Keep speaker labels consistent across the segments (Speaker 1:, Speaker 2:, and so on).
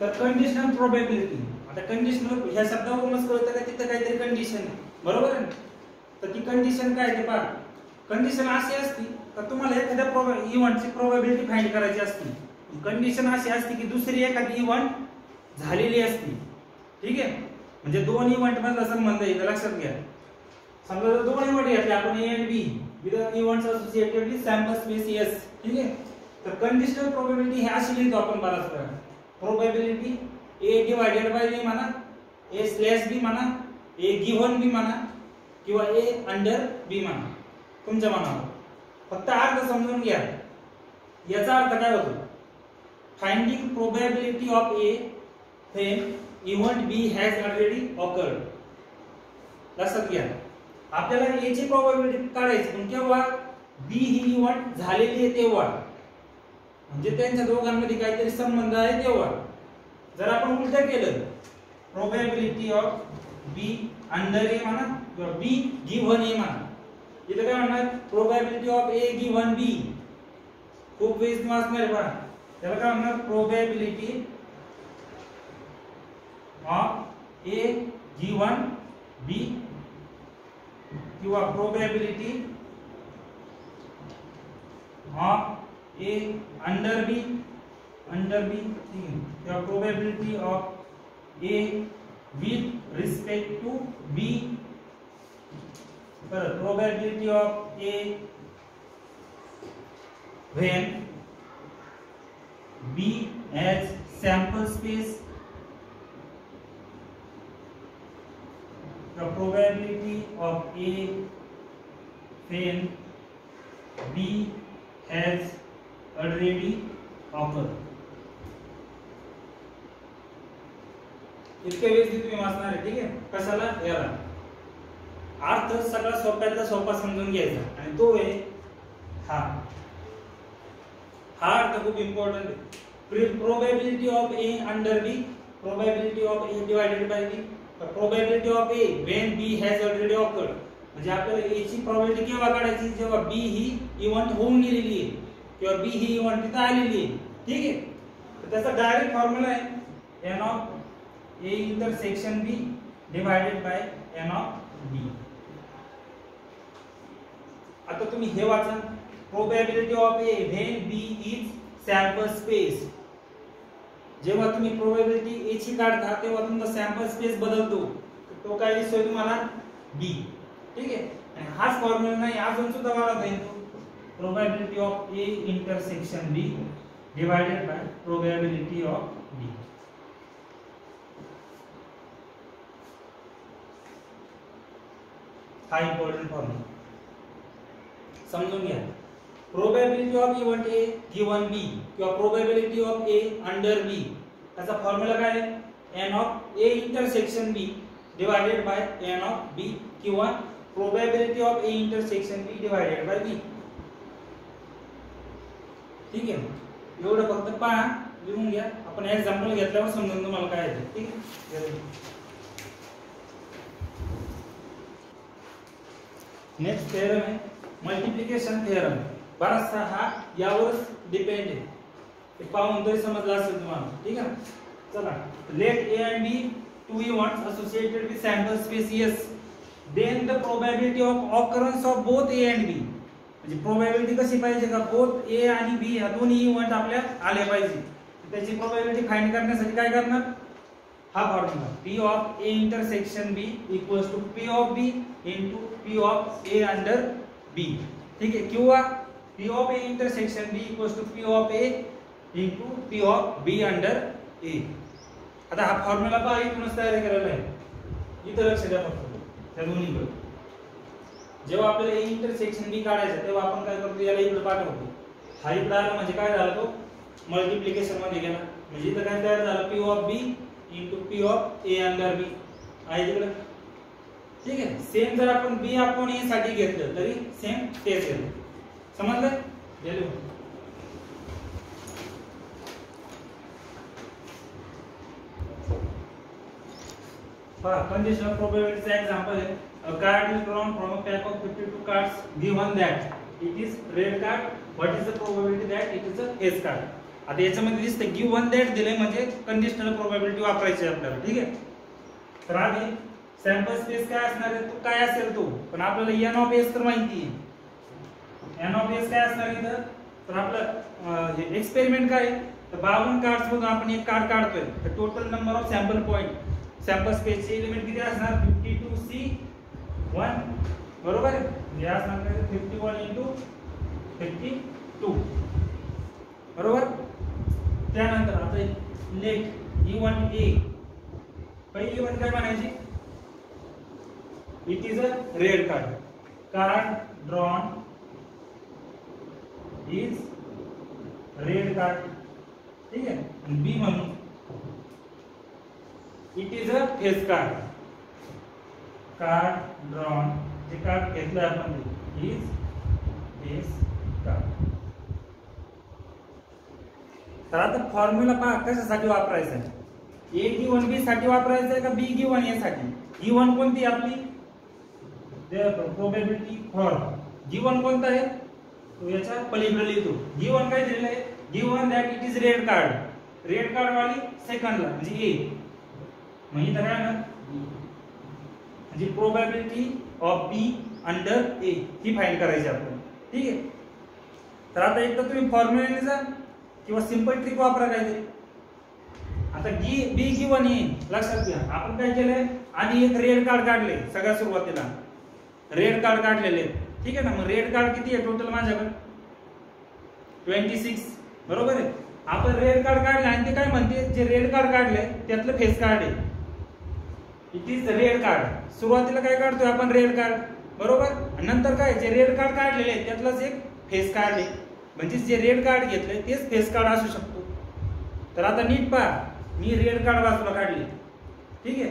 Speaker 1: तर conditional probability, आता conditional ह्या शब्दावरूनच कळतं का तिथं काहीतरी कंडिशन आहे, बरोबर आहे. तर ती कंडिशन काय ते पहा. कंडिशन अशी असते का तुम्हाला एखाद्या इव्हेंटची प्रोबॅबिलिटी फाइंड करायची असते. कंडिशन अशी असते की दुसरी एखादी इव्हेंट झालेली असते, ठीक आहे. म्हणजे दोन इव्हेंट मधला संबंध आहे, लक्षात घ्या. समजा जर दोन इव्हेंट घेतले आपण ए आणि बी with events associated with sample space S, ठीक आहे. तर कंडिशनल प्रोबॅबिलिटी हे अशी लिहितो आपण बराच वेळा. प्रोबॅबिलिटी ए डिवायडेड बाय बी म्हणा, ए स्लॅश बी म्हणा, ए गिव्हन बी म्हणा किंवा ए अंडर बी म्हणा, तुमच्या मनावर. फक्त अर्थ समजून घ्या. याचा अर्थ काय होतो? Finding probability of A when event B has already occurred. लक्षात घ्या, आपल्याला ए ची प्रोबॅबिलिटी काढायची पण केव्हा? बी ही इव्हेंट झालेली आहे तेव्हा, म्हणजे त्यांच्या दोघांमध्ये काहीतरी संबंध आहे तेव्हा. जर आपण उलट केलं, probability of B under A म्हणा किंवा बी गिव्हन ए म्हणा, इथे काय म्हणणार? Probability of A given B. खूप वेळेस वाचणार पहा, त्याला काय म्हणणार? Probability of A given B किंवा probability of A under B किंवा probability of A with respect to B. Probability of A when B as sample space, the probability of A when B has already occurred. इतके वेळेस तुम्ही वाचणार आहे, ठीक आहे. कशाला? याला अर्थ सगळा सोप्यातला सोपा समजून घ्यायचा आणि तो आहे हा अर्थ खूप इम्पॉर्टंट आहे. Probability of A under B, probability of A divided by B, probability of A when B has already occurred. म्हणजे आपल्याला ए ची प्रोबॅबिलिटी केव्हा काढायची? जेव्हा बी ही इव्हेंट होऊन गेलेली आहे किंवा बी ही इव्हेंट तिथे आलेली आहे, ठीक आहे. तर त्याचा डायरेक्ट फॉर्म्युला आहे n of A intersection B divided by n of B. आता तुम्ही हे वाचा, probability of A when B is sample space. जेव्हा तुम्ही प्रोबॅबिलिटी ए ची काढता तेव्हा तुमचा सॅम्पल स्पेस बदलतो, तो काय दिसतोय तुम्हाला? बी, ठीक आहे. आणि हाच फॉर्म्युला नाही, अजून सुद्धा वाढवता येतो. Probability of A intersection B divided by probability of B. हा इम्पॉर्टंट फॉर्म्युला समजून घ्या. Probability of event A given B किंवा probability of A under B, त्याचा फॉर्म्युला काय आहे? N of A intersection B divided by n of B किंवा probability of A intersection B divided by B. ठीक आहे, एवढं फक्त पहा, लिहून घ्या. आपण एक्झाम्पल घेतल्यावर समजून तुम्हाला काय आहे. ठीक आहे. नेक्स्ट थेरम आहे मल्टिप्लिकेशन थेरम. बराचसा हा यावर डिपेंड आहे, ते पाहून तरी समजलं असेल तुम्हाला. ठीक आहे, चला. Let A and B two events associated with sample space S, then the probability of occurrence of both A and B. म्हणजे प्रोबॅबिलिटी कशी पाहिजे का बोथ ए आणि बी या दोन्ही इव्हेंट आपल्या आले पाहिजे. त्याची प्रोबॅबिलिटी फाइंड करण्यासाठी काय करणार? हा formula P of A intersection B equals to P of B into P of A under B. ठीक आहे, किंवा P of A intersection B equals to P of A into P of B under A. आता हा formula पहा, इथूनच तयार केलेला आहे. इथं लक्ष द्या फक्त त्या दोन्हीकडे. जेव्हा आपल्याला A इंटरसेक्शन B काढायचं तेव्हा आपण काय करतो, याला इकडे पाठवतो. हा इकडे आला म्हणजे काय झालं, तो मल्टिप्लिकेशन मध्ये गेला. म्हणजे इथं काय तयार झालं, P of B into P of A under B आहे तिकडे. ठीक आहे, सेम जर आपण B अपॉन A साठी घेतलं तरी सेम तेच येईल. समजलं? गेलो. पहा, कंडिशनल प्रोबॅबिलिटीचा एग्जांपल आहे. A card is drawn from a pack of 52 cards given that it is red card. What is the probability that it is a ace card? आता याच्यामध्ये दिसतं गिव्हन दॅट दिले म्हणजे कंडिशनल प्रोबॅबिलिटी वापरायची आहे आपल्याला, ठीक आहे. तर आधी सॅम्पल स्पेस काय असणार आहे, तो काय असेल तो, पण आपल्याला एन ऑफ एस तर माहिती आहे. एन ऑफ एस काय असणार इथं, तर आपलं हे एक्सपेरिमेंट काय आहे, तर 52 कार्ड्स मधून आपण एक कार्ड काढतोय, तर total number of sample point sample स्पेसचे एलिमेंट किती असणार, 52C1 बरोबर आहे. हे असणार 51 into 52 बरोबर. त्यानंतर आता लेट E1 A, पहिली E1 काय म्हणायची, it is a red card, card drawn is red card, ठीक आहे. बी म्हणून it is a face card, card drawn जे कार्ड घेतलं आपण इज फेस कार्ड. तर आता फॉर्म्युला पहा कशासाठी वापरायचा आहे, ए गिव्हन बी साठी वापरायचा आहे का बी गिव्हन ए साठी. गिव्हन कोणती आपली प्रोबॅबिलिटी फॉर, गिव्हन कोणता आहे तो याच्या पलीकडे लिहितो. गिव्हन काय दिलेलं आहे, given that it is red card, red card वाली सेकंडला म्हणजे ए, म्हणजे इथं काय ना म्हणजे probability of B under A he find करायची आपण, ठीक आहे. तर आता एक तर तुम्ही फॉर्म्युला जा किंवा सिंपल ट्रिक वापरा काहीतरी. आता बी गिव्हन ए लक्षात घ्या, आपण काय केलंय आधी एक रेड कार्ड काढले सगळ्या सुरुवातीला, रेड कार्ड काढलेले, ठीक आहे ना. मग रेड कार्ड किती आहे टोटल माझ्याकडे 26 बरोबर आहे. आपण रेड कार्ड काढले आणि ते काय म्हणते जे रेड कार्ड काढले त्यातलं फेस कार्ड आहे, इट इज रेड कार्ड. सुरुवातीला काय काढतोय आपण रेड कार्ड बरोबर, नंतर काय जे रेड कार्ड काढलेले त्यातलंच एक फेस कार्ड आहे, म्हणजे जे रेड कार्ड घेतले तेच फेस कार्ड असू शकतो. तर आता नीट पहा, मी रेड कार्ड बाजूला काढले, ठीक आहे.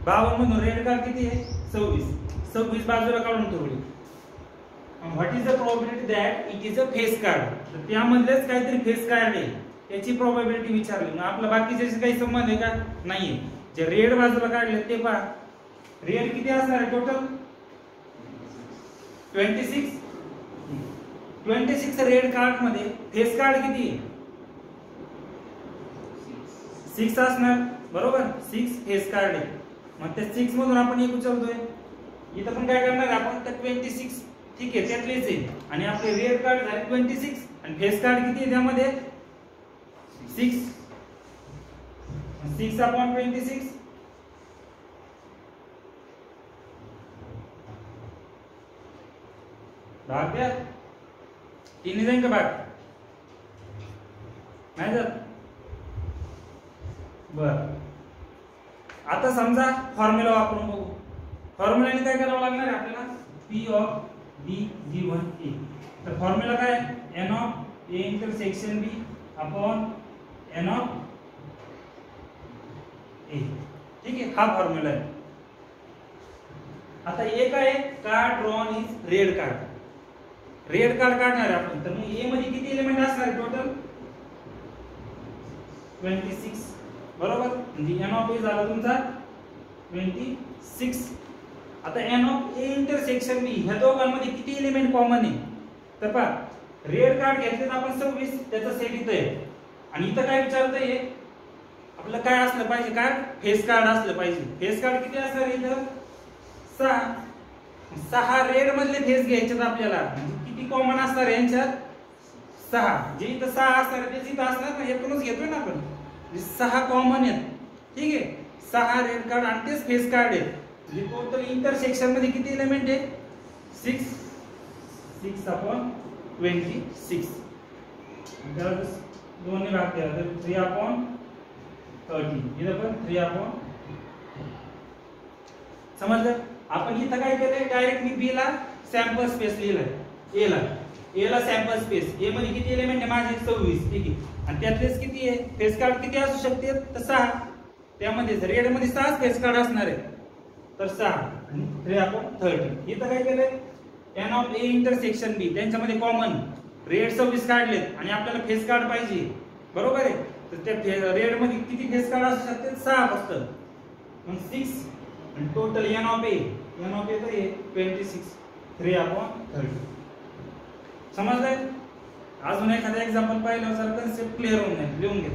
Speaker 1: 52 मधून रेड कार्ड किती आहे 26 बाजूला काढून ठेवले. What is the probability that it is a face card, तर त्यामधलेच काहीतरी फेस कार्ड आहे त्याची प्रोबॅबिलिटी विचारली. मग आपला बाकीच्याशी काही संबंध आहे का, नाहीये. जे रेड बाजूला काढले ते पहा, रेड किती असणार आहे टोटल 26 रेड कार्ड मध्ये फेस कार्ड किती आहे 6 असणार बरोबर. 6 फेस कार्ड आहे, मग त्या 6 मधून आपण एक उचलतोय, इथं पण काय करणार आपण तर 26, ठीक आहे त्यातलेच आहे. आणि आपले रेड कार्ड झाले 26 आणि फेस कार्ड किती आहे त्यामध्ये 6 upon 26 भाग द्या, 3 जाईल का भाग नाही जात. बर आता समजा फॉर्म्युला वापरून बघू. फॉर्म्युलाने काय करावं लागणार आहे आपल्याला, P of B given A. तर फॉर्म्युला काय, n of A intersection B upon n of A, ठीक आहे. हा फॉर्म्युला आहे. आता ए काय आहे, card drawn is red card, red card काढणार आहे आपण. तर मग ए मध्ये किती एलिमेंट असणार टोटल 26 बरोबर. म्हणजे एन ऑफ ए झाला तुमचा 26. आता एन ऑफ ए इंटरसेक्शन बी ह्या दोघांमध्ये किती एलिमेंट कॉमन आहे, तर पहा रेड कार्ड घेतले आपण 26 त्याचा सेट इथं आहे. आणि इथं काय विचारतंय आपलं काय असलं पाहिजे, काय फेस कार्ड असलं पाहिजे. फेस कार्ड किती असणार इथं 6 रेड मधले फेस घ्यायचे आपल्याला, म्हणजे किती कॉमन असणार यांच्यात 6. जे इथं 6 असणार तेच इथं असणार ना, एकूणच घेतोय ना आपण, 6 कॉमन आहेत, ठीक आहे. 6 रेड कार्ड आणि तेच फेस कार्ड आहेत. म्हणजे टोटल इंटरसेक्शन मध्ये किती एलिमेंट आहे 6 अपॉन 26. त्याला 2 ने भाग केला तर 3 अपॉन 30. इथं पण 3 अपॉन, समजलं. आपण इथं काय केलंय डायरेक्ट मी बी ला सॅम्पल स्पेस लिहिलाय, ए ला सॅम्पल स्पेस, ए मध्ये किती एलिमेंट आहे माझे 26, ठीक आहे. आणि त्यातलेच किती आहे फेस कार्ड किती असू शकते तर 6. त्यामध्ये रेड मध्ये 6 फेस कार्ड असणार आहे तर 6 आणि 3 अपॉन 30. इथं काय केलंय एन ऑफ ए इंटरसेक्शन बी, त्यांच्यामध्ये कॉमन रेड 26 काढलेत आणि आपल्याला फेस कार्ड पाहिजे बरोबर आहे. तर त्या रेड मध्ये किती फेस कार्ड असू शकते 6 फक्त. मग 6 आणि टोटल एन ऑफ ए तर 26 3 अपॉन 30. समजलंय. अजून एखादा एक्झाम्पल पाहिलं जरा कन्सेप्ट क्लिअर होऊन जाईल, लिहून घ्या.